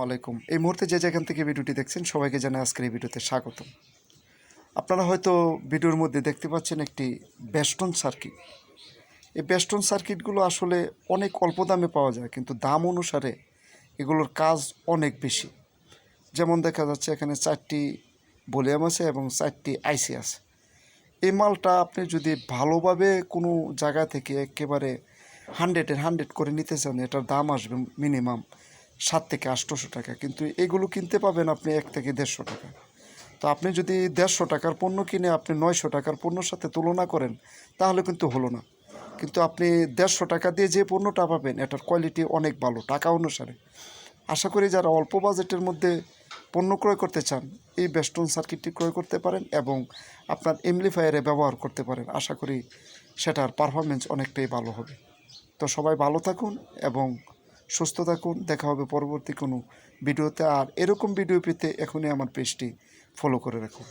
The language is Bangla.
আলাইকুম। এই মুহূর্তে যে যেখান থেকে ভিডিওটি দেখছেন সবাইকে জানাই আজকের এই ভিডিওতে স্বাগতম। আপনারা হয়তো ভিডিওর মধ্যে দেখতে পাচ্ছেন একটি বেস্টন সার্কিট। এই বেস্টন সার্কিটগুলো আসলে অনেক অল্প দামে পাওয়া যায়, কিন্তু দাম অনুসারে এগুলোর কাজ অনেক বেশি। যেমন দেখা যাচ্ছে এখানে 4টি ভলিউম আছে এবং 4টি আইসি আছে। এই মালটা আপনি যদি ভালোভাবে কোনো জায়গা থেকে একেবারে 100 করে নিতে চান, এটার দাম আসবে মিনিমাম 700 থেকে 800 টাকা, কিন্তু এগুলো কিনতে পাবেন আপনি 1 থেকে 150 টাকা। তো আপনি যদি 150 টাকার পণ্য কিনে আপনি 900 টাকার পণ্যর সাথে তুলনা করেন, তাহলে কিন্তু হলো না। কিন্তু আপনি 150 টাকা দিয়ে যে পণ্যটা পাবেন এটার কোয়ালিটি অনেক ভালো টাকা অনুসারে। আশা করি যারা অল্প বাজেটের মধ্যে পণ্য ক্রয় করতে চান, এই বেস্টন সার্কিটটি ক্রয় করতে পারেন এবং আপনার এমপ্লিফায়ারে ব্যবহার করতে পারেন। আশা করি সেটার পারফরমেন্স অনেকটাই ভালো হবে। তো সবাই ভালো থাকুন এবং সুস্থ থাকুন। দেখা হবে পরবর্তী কোনো ভিডিওতে। আর এরকম ভিডিও পেতে এখনই আমার পেজটি ফলো করে রাখুন।